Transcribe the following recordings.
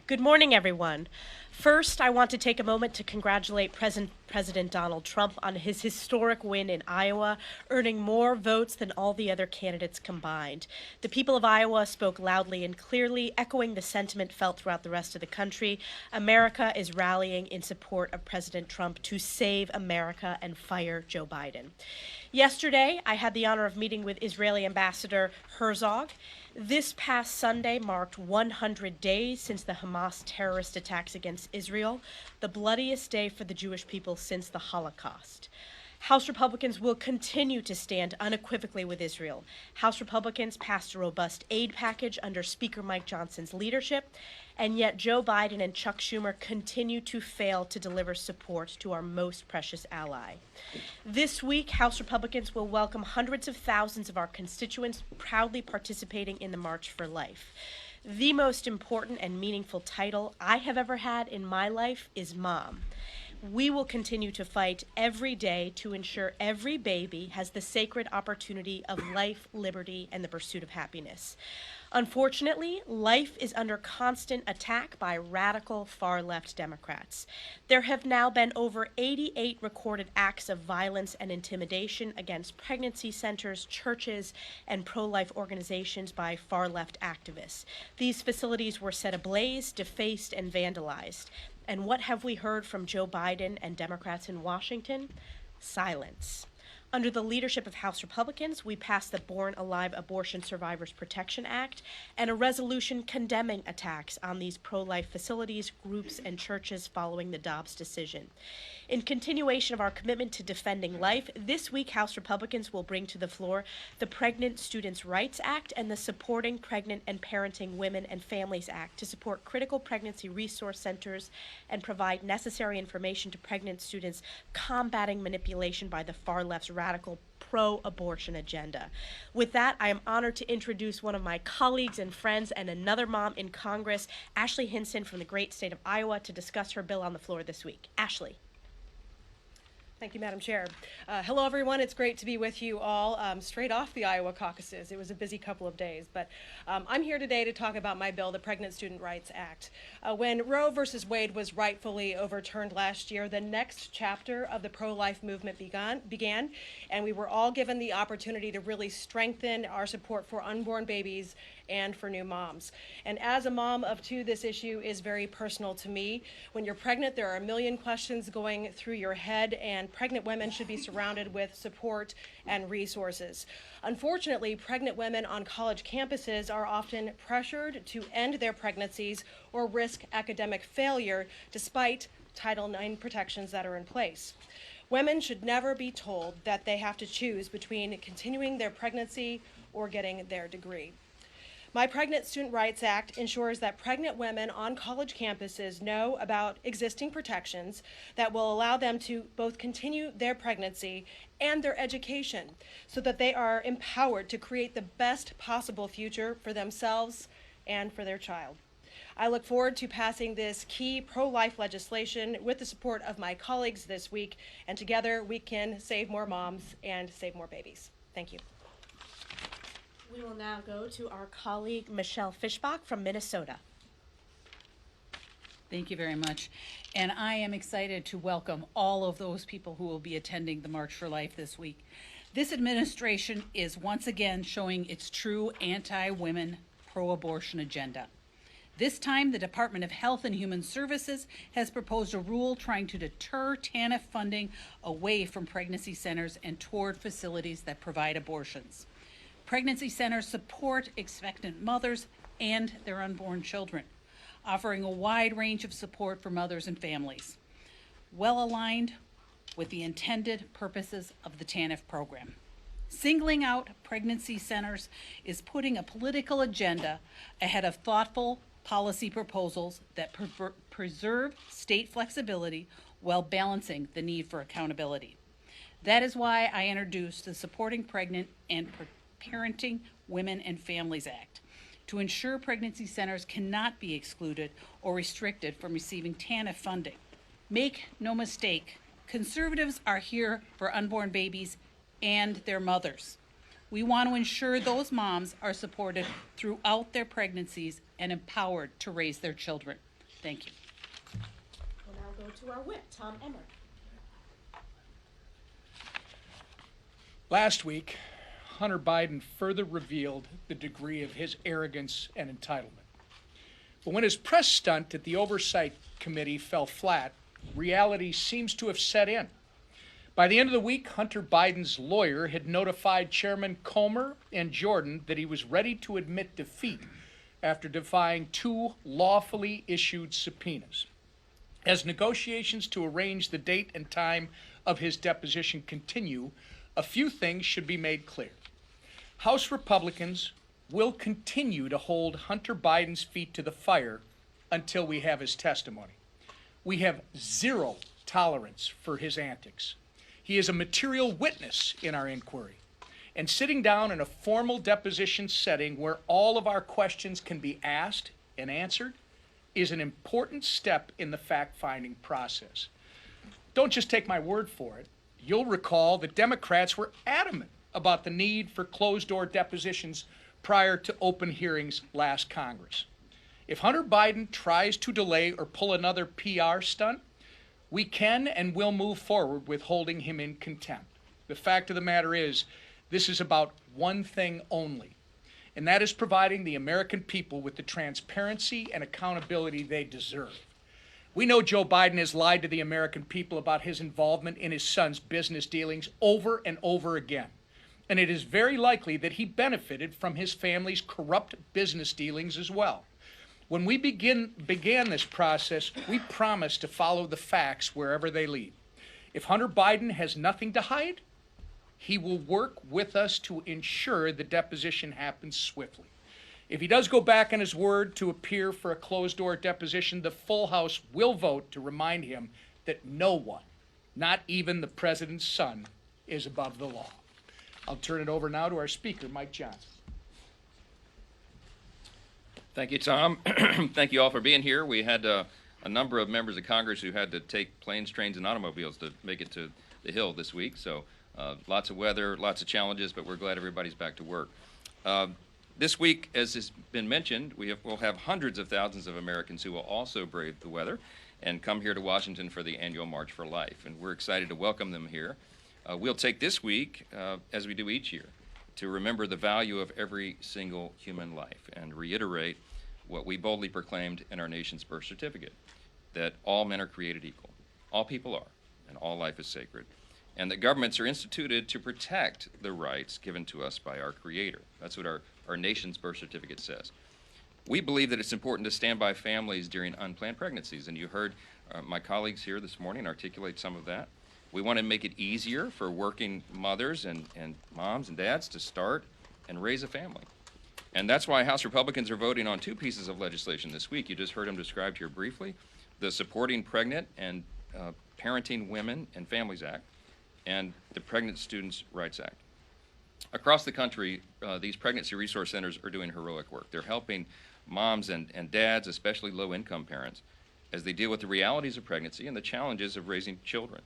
Good morning, everyone. First, I want to take a moment to congratulate President Donald Trump on his historic win in Iowa, earning more votes than all the other candidates combined. The people of Iowa spoke loudly and clearly, echoing the sentiment felt throughout the rest of the country. America is rallying in support of President Trump to save America and fire Joe Biden. Yesterday, I had the honor of meeting with Israeli Ambassador Herzog. This past Sunday marked 100 days since the Hamas terrorist attacks against Israel, the bloodiest day for the Jewish people since the Holocaust. House Republicans will continue to stand unequivocally with Israel. House Republicans passed a robust aid package under Speaker Mike Johnson's leadership, and yet Joe Biden and Chuck Schumer continue to fail to deliver support to our most precious ally. This week, House Republicans will welcome hundreds of thousands of our constituents proudly participating in the March for Life. The most important and meaningful title I have ever had in my life is Mom. We will continue to fight every day to ensure every baby has the sacred opportunity of life, liberty, and the pursuit of happiness. Unfortunately, life is under constant attack by radical far-left Democrats. There have now been over 88 recorded acts of violence and intimidation against pregnancy centers, churches, and pro-life organizations by far-left activists. These facilities were set ablaze, defaced, and vandalized. And what have we heard from Joe Biden and Democrats in Washington? Silence. Under the leadership of House Republicans, we passed the Born Alive Abortion Survivors Protection Act and a resolution condemning attacks on these pro-life facilities, groups, and churches following the Dobbs decision. In continuation of our commitment to defending life, this week House Republicans will bring to the floor the Pregnant Students' Rights Act and the Supporting Pregnant and Parenting Women and Families Act to support critical pregnancy resource centers and provide necessary information to pregnant students combating manipulation by the far left's radical pro-abortion agenda. With that, I am honored to introduce one of my colleagues and friends and another mom in Congress, Ashley Hinson from the great state of Iowa, to discuss her bill on the floor this week. Ashley. Thank you, Madam Chair. Hello, everyone. It's great to be with you all straight off the Iowa caucuses. It was a busy couple of days, but I'm here today to talk about my bill, the Pregnant Student Rights Act. When Roe versus Wade was rightfully overturned last year, the next chapter of the pro-life movement began, and we were all given the opportunity to really strengthen our support for unborn babies and for new moms. And as a mom of two, this issue is very personal to me. When you're pregnant, there are a million questions going through your head, and pregnant women should be surrounded with support and resources. Unfortunately, pregnant women on college campuses are often pressured to end their pregnancies or risk academic failure despite Title IX protections that are in place. Women should never be told that they have to choose between continuing their pregnancy or getting their degree. My Pregnant Student Rights Act ensures that pregnant women on college campuses know about existing protections that will allow them to both continue their pregnancy and their education so that they are empowered to create the best possible future for themselves and for their child. I look forward to passing this key pro-life legislation with the support of my colleagues this week, and together we can save more moms and save more babies. Thank you. We will now go to our colleague Michelle Fischbach from Minnesota. Thank you very much. And I am excited to welcome all of those people who will be attending the March for Life this week. This administration is once again showing its true anti-women, pro-abortion agenda. This time, the Department of Health and Human Services has proposed a rule trying to deter TANF funding away from pregnancy centers and toward facilities that provide abortions. Pregnancy centers support expectant mothers and their unborn children, offering a wide range of support for mothers and families, well aligned with the intended purposes of the TANF program. Singling out pregnancy centers is putting a political agenda ahead of thoughtful policy proposals that preserve state flexibility while balancing the need for accountability. That is why I introduced the Supporting Pregnant and Parenting Women and Families Act to ensure pregnancy centers cannot be excluded or restricted from receiving TANF funding. Make no mistake, conservatives are here for unborn babies and their mothers. We want to ensure those moms are supported throughout their pregnancies and empowered to raise their children. Thank you. We'll now go to our whip, Tom Emmer. Last week, Hunter Biden further revealed the degree of his arrogance and entitlement. But when his press stunt at the Oversight Committee fell flat, reality seems to have set in. By the end of the week, Hunter Biden's lawyer had notified Chairman Comer and Jordan that he was ready to admit defeat after defying 2 lawfully issued subpoenas. As negotiations to arrange the date and time of his deposition continue, a few things should be made clear. House Republicans will continue to hold Hunter Biden's feet to the fire until we have his testimony. We have zero tolerance for his antics. He is a material witness in our inquiry, and sitting down in a formal deposition setting where all of our questions can be asked and answered is an important step in the fact-finding process. Don't just take my word for it. You'll recall that Democrats were adamant about the need for closed-door depositions prior to open hearings last Congress. If Hunter Biden tries to delay or pull another PR stunt, we can and will move forward with holding him in contempt. The fact of the matter is, this is about one thing only, and that is providing the American people with the transparency and accountability they deserve. We know Joe Biden has lied to the American people about his involvement in his son's business dealings over and over again. And it is very likely that he benefited from his family's corrupt business dealings as well. When we began this process, we promised to follow the facts wherever they lead. If Hunter Biden has nothing to hide, he will work with us to ensure the deposition happens swiftly. If he does go back on his word to appear for a closed-door deposition, the full House will vote to remind him that no one, not even the president's son, is above the law. I'll turn it over now to our speaker, Mike Johnson. Thank you, Tom. Thank you all for being here. We had a number of members of Congress who had to take planes, trains, and automobiles to make it to the Hill this week. So lots of weather, lots of challenges, but we're glad everybody's back to work. This week, as has been mentioned, we'll have hundreds of thousands of Americans who will also brave the weather and come here to Washington for the annual March for Life. And we're excited to welcome them here. We'll take this week, as we do each year, to remember the value of every single human life and reiterate what we boldly proclaimed in our nation's birth certificate, that all men are created equal, all people are, and all life is sacred, and that governments are instituted to protect the rights given to us by our Creator. That's what our nation's birth certificate says. We believe that it's important to stand by families during unplanned pregnancies, and you heard my colleagues here this morning articulate some of that. We want to make it easier for working mothers and moms and dads to start and raise a family. And that's why House Republicans are voting on 2 pieces of legislation this week. You just heard them described here briefly: the Supporting Pregnant and Parenting Women and Families Act and the Pregnant Students' Rights Act. Across the country, these pregnancy resource centers are doing heroic work. They're helping moms and dads, especially low-income parents, as they deal with the realities of pregnancy and the challenges of raising children.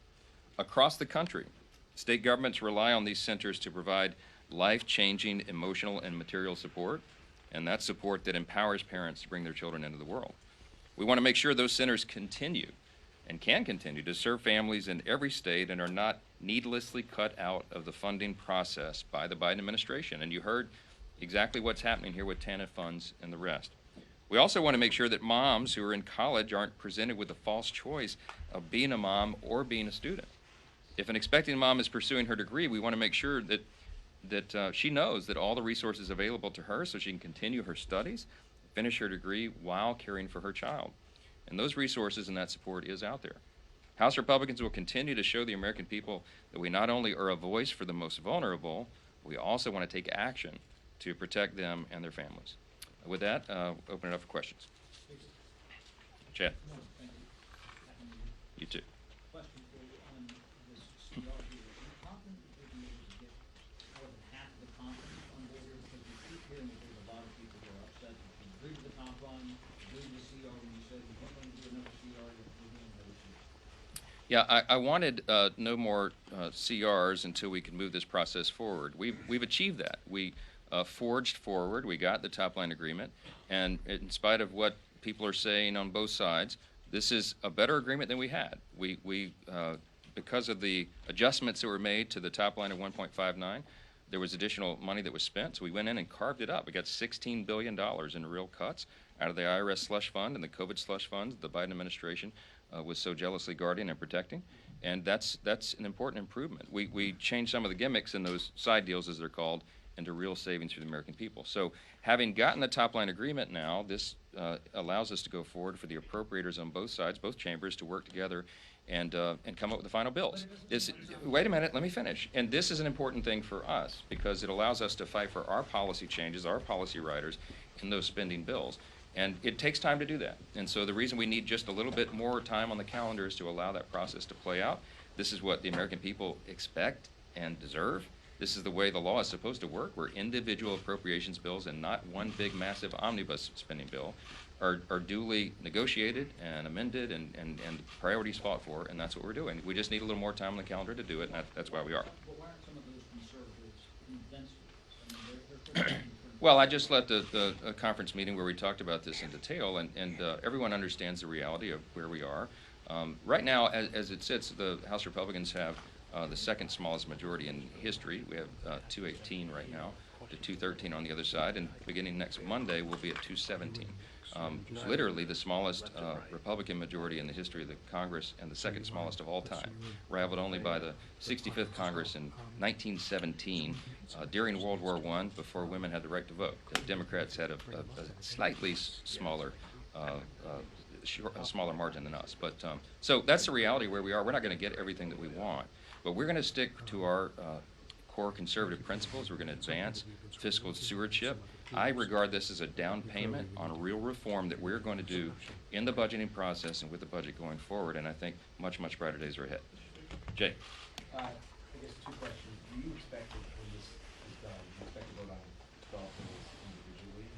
Across the country, state governments rely on these centers to provide life-changing emotional and material support, and that's support that empowers parents to bring their children into the world. We want to make sure those centers continue and can continue to serve families in every state and are not needlessly cut out of the funding process by the Biden administration. And you heard exactly what's happening here with TANF funds and the rest. We also want to make sure that moms who are in college aren't presented with the false choice of being a mom or being a student. If an expecting mom is pursuing her degree, we want to make sure that she knows that all the resources available to her so she can continue her studies, finish her degree while caring for her child. And those resources and that support is out there. House Republicans will continue to show the American people that we not only are a voice for the most vulnerable, we also want to take action to protect them and their families. With that, open it up for questions. Chad? You too. Question for you on this CR here. Are you confident that you'll be able to get more than half of the conference on board here? Because we keep hearing that there's a lot of people who are upset that you agreed to the comp run, agreed to the CR when you said you weren't going to do another CR, you're doing another CR. Yeah, I wanted no more CRs until we could move this process forward. We've achieved that. We forged forward. We got the top line agreement, and in spite of what people are saying on both sides, this is a better agreement than we had. Because of the adjustments that were made to the top line of 1.59, there was additional money that was spent, so we went in and carved it up. We got $16 billion in real cuts out of the IRS slush fund and the COVID slush funds the Biden administration was so jealously guarding and protecting, and that's an important improvement. We changed some of the gimmicks in those side deals, as they're called, into real savings for the American people. So having gotten the top line agreement now, this allows us to go forward for the appropriators on both sides, both chambers, to work together and come up with the final bills. Wait a minute, let me finish. And this is an important thing for us because it allows us to fight for our policy changes, our policy riders in those spending bills. And it takes time to do that. And so the reason we need just a little bit more time on the calendar is to allow that process to play out. This is what the American people expect and deserve. This is the way the law is supposed to work, where individual appropriations bills and not one big massive omnibus spending bill are duly negotiated and amended and priorities fought for, and that's what we're doing. We just need a little more time on the calendar to do it, and that's why we are. But why aren't some of those conservatives convinced of this? I mean, they're pretty. Well, I just left a conference meeting where we talked about this in detail, and everyone understands the reality of where we are. Right now, as it sits, the House Republicans have the second smallest majority in history. We have 218 right now to 213 on the other side, and beginning next Monday, we'll be at 217. Literally the smallest Republican majority in the history of the Congress and the second smallest of all time, rivaled only by the 65th Congress in 1917 during World War I, before women had the right to vote. The Democrats had a slightly smaller smaller margin than us. But so that's the reality where we are. We're not going to get everything that we want, but we're going to stick to our core conservative principles. We're going to advance fiscal stewardship. I regard this as a down payment on real reform that we're going to do in the budgeting process and with the budget going forward, and I think much, much brighter days are ahead. Jay? I guess two questions. Do you expect that when this is done, do you expect to vote on 12 of those individually?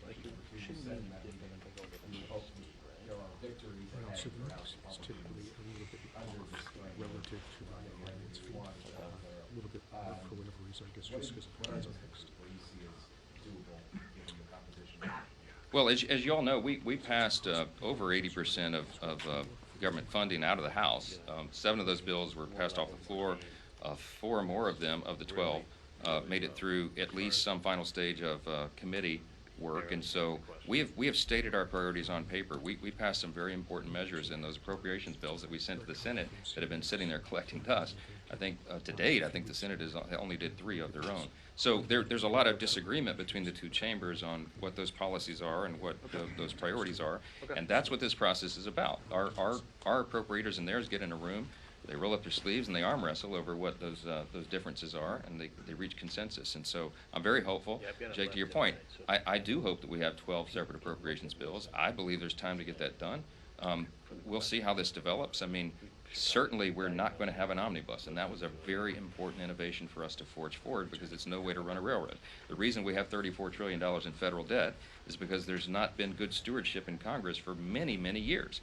Like you said in that meeting, you hope there are victories ahead for House Republicans under this plan. Relative to my opinions, a little bit for whatever reason, I guess just because of What the do you see as doable given the composition? Well, as you all know, we passed over 80% of government funding out of the House. 7 of those bills were passed off the floor. 4 more of them, of the 12, made it through at least some final stage of committee work. And so we have stated our priorities on paper. We passed some very important measures in those appropriations bills that we sent to the Senate that have been sitting there collecting dust. I think to date, I think the Senate only did 3 of their own. So there's a lot of disagreement between the two chambers on what those policies are and what those priorities are, and that's what this process is about. Our appropriators and theirs get in a room, they roll up their sleeves and they arm wrestle over what those differences are, and they reach consensus. And so I'm very hopeful. Jake, to your point, I do hope that we have 12 separate appropriations bills. I believe there's time to get that done. We'll see how this develops. I mean, certainly we're not going to have an omnibus, and that was a very important innovation for us to forge forward because it's no way to run a railroad. The reason we have $34 trillion in federal debt is because there's not been good stewardship in Congress for many, many years.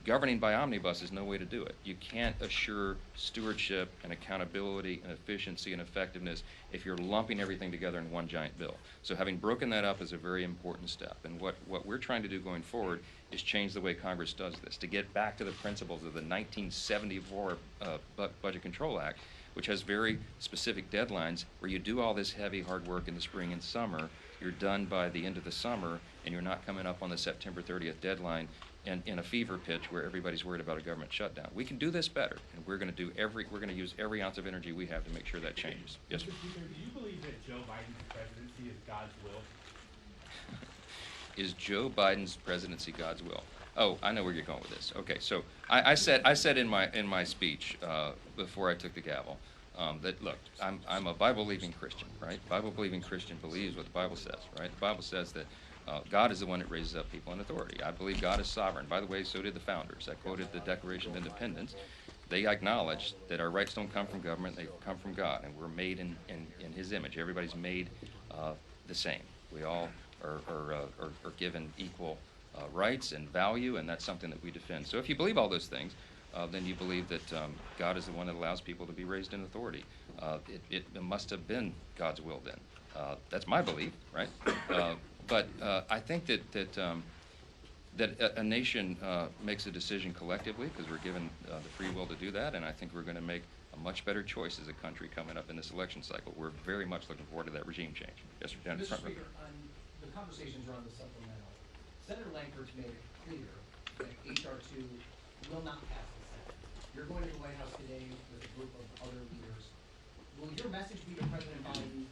Governing by omnibus is no way to do it. You can't assure stewardship and accountability and efficiency and effectiveness if you're lumping everything together in one giant bill. So having broken that up is a very important step. And what we're trying to do going forward is change the way Congress does this, to get back to the principles of the 1974 Budget Control Act, which has very specific deadlines where you do all this heavy hard work in the spring and summer, you're done by the end of the summer, and you're not coming up on the September 30th deadline in a fever pitch where everybody's worried about a government shutdown. We can do this better, and we're going to use every ounce of energy we have to make sure that changes. Yes, sir? Mr. Speaker, do you believe that Joe Biden's presidency is God's will? Is Joe Biden's presidency God's will? Oh, I know where you're going with this. Okay, so I said in my speech before I took the gavel that look, I'm a Bible-believing Christian, right? Bible-believing Christian believes what the Bible says, right? The Bible says that God is the one that raises up people in authority. I believe God is sovereign. By the way, so did the founders. I quoted the Declaration of Independence. They acknowledge that our rights don't come from government, they come from God, and we're made in His image. Everybody's made the same. We all are given equal rights and value, and that's something that we defend. So if you believe all those things, then you believe that God is the one that allows people to be raised in authority. It must have been God's will then. That's my belief, right? But I think that that a nation makes a decision collectively, because we're given the free will to do that, and I think we're going to make a much better choice as a country coming up in this election cycle. We're very much looking forward to that regime change. Yes, sir. Down in Mr. front row. Speaker, on the conversations around the supplemental, Senator Langford's made it clear that HR 2 will not pass the Senate. You're going to the White House today with a group of other leaders. Will your message be to President Biden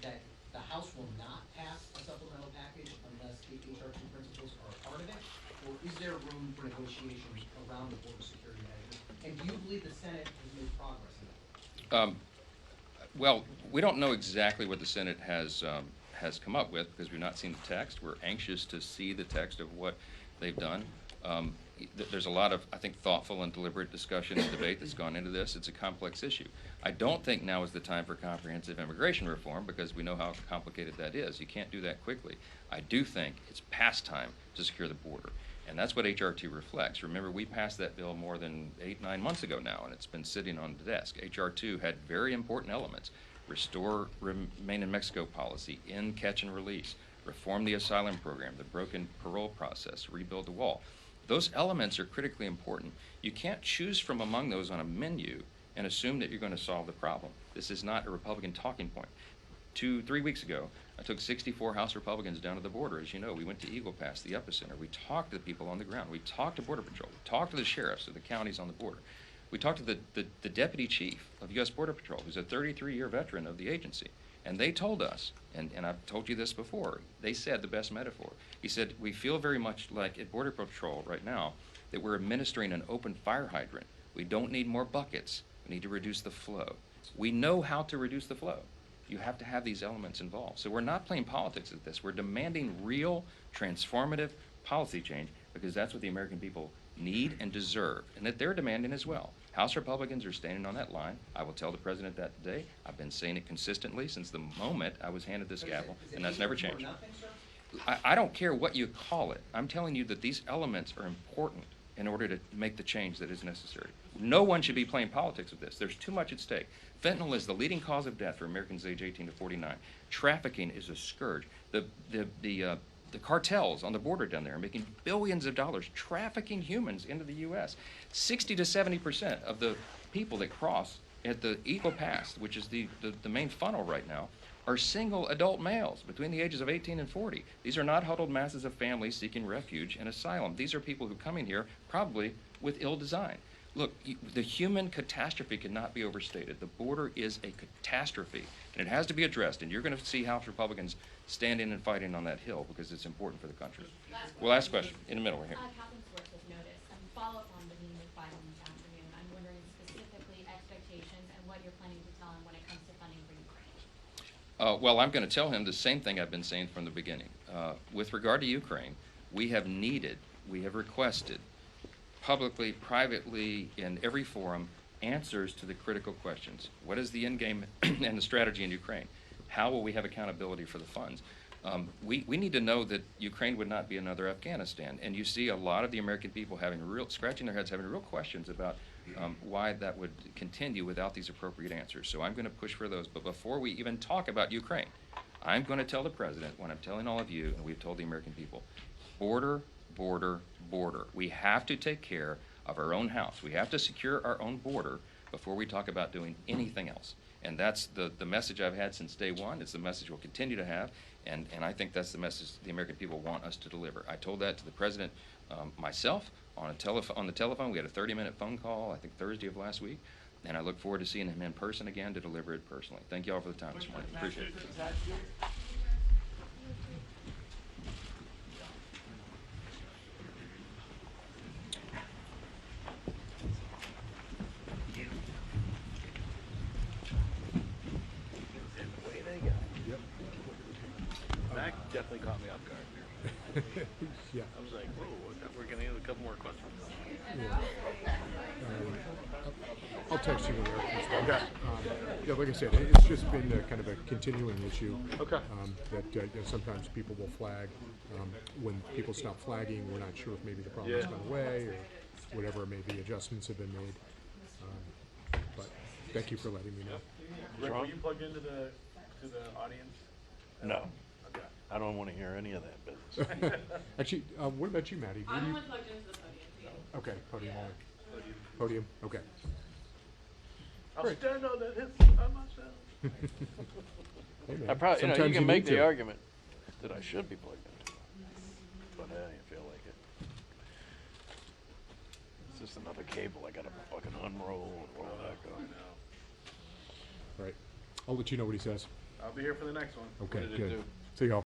that the House will not pass a supplemental package unless the HR 2 principles are a part of it? Or is there room for negotiations around the border security measures? And do you believe the Senate has made progress in that? Well, we don't know exactly what the Senate has come up with because we've not seen the text. We're anxious to see the text of what they've done. There's a lot of, I think, thoughtful and deliberate discussion and debate that's gone into this. It's a complex issue. I don't think now is the time for comprehensive immigration reform because we know how complicated that is. You can't do that quickly. I do think it's past time to secure the border. And that's what HR 2 reflects. Remember, we passed that bill more than 8-9 months ago now, and it's been sitting on the desk. HR 2 had very important elements. Restore Remain in Mexico policy, end catch and release, reform the asylum program, the broken parole process, rebuild the wall. Those elements are critically important. You can't choose from among those on a menu and assume that you're going to solve the problem. This is not a Republican talking point. 2-3 weeks ago, I took 64 House Republicans down to the border. As you know, we went to Eagle Pass, the epicenter. We talked to the people on the ground. We talked to Border Patrol. We talked to the sheriffs of the counties on the border. We talked to the deputy chief of U.S. Border Patrol, who's a 33-year veteran of the agency. And they told us, and I've told you this before, they said the best metaphor. He said, we feel very much like at Border Patrol right now that we're administering an open fire hydrant. We don't need more buckets. We need to reduce the flow. We know how to reduce the flow. You have to have these elements involved. So we're not playing politics at this. We're demanding real, transformative policy change because that's what the American people need and deserve, and that they're demanding as well. House Republicans are standing on that line. I will tell the president that today. I've been saying it consistently since the moment I was handed this gavel, and that's never changed. I don't care what you call it. I'm telling you that these elements are important in order to make the change that is necessary. No one should be playing politics with this. There's too much at stake. Fentanyl is the leading cause of death for Americans age 18 to 49. Trafficking is a scourge. The cartels on the border down there are making billions of dollars trafficking humans into the U.S. 60 to 70% of the people that cross at the Eagle Pass, which is the main funnel right now, are single adult males between the ages of 18 and 40. These are not huddled masses of families seeking refuge and asylum. These are people who come in here probably with ill design. Look, the human catastrophe cannot be overstated. The border is a catastrophe, and it has to be addressed. And you're going to see House Republicans standing and fighting on that hill because it's important for the country. Last question, in the middle, right here. Captain Swartz with notice. Follow up on the meeting with Biden this afternoon. I'm wondering specifically expectations and what you're planning to tell him when it comes to funding for Ukraine. Well, I'm going to tell him the same thing I've been saying from the beginning. With regard to Ukraine, we have requested, publicly, privately, in every forum, answers to the critical questions. What is the end game and the strategy in Ukraine? How will we have accountability for the funds? We need to know that Ukraine would not be another Afghanistan. And you see a lot of the American people scratching their heads, having real questions about why that would continue without these appropriate answers. So I'm going to push for those. But before we even talk about Ukraine, I'm going to tell the president what I'm telling all of you, and we've told the American people, border, border, border. We have to take care of our own house. We have to secure our own border before we talk about doing anything else. And that's the message I've had since day one. It's the message we'll continue to have. And I think that's the message the American people want us to deliver. I told that to the president myself on the telephone. We had a 30-minute phone call, I think Thursday of last week. And I look forward to seeing him in person again to deliver it personally. Thank you all for the time this morning. Appreciate it. That definitely caught me off guard. Yeah. I was like, whoa, we're going to have a couple more questions. Yeah. I'll text you when Eric comes back. Yeah, like I said, it's just been kind of a continuing issue. Okay. That sometimes people will flag. When people stop flagging, we're not sure if maybe the problem has gone away or whatever, maybe adjustments have been made. But thank you for letting me know. Rick, were you plugged into the audience? No. Okay. I don't wanna hear any of that business. Actually, what about you, Maddie? What do you- plugged into the podium. Okay, podium only. Podium, okay. I'll Great. stand on that hill by myself. Hey, man, I probably, you sometimes can make need the to. argument that I should be plugged into, but I didn't feel like it. It's just another cable I gotta fucking unroll and roll back on. All right, I'll let you know what he says. I'll be here for the next one. Okay, What did it good. do? See y'all.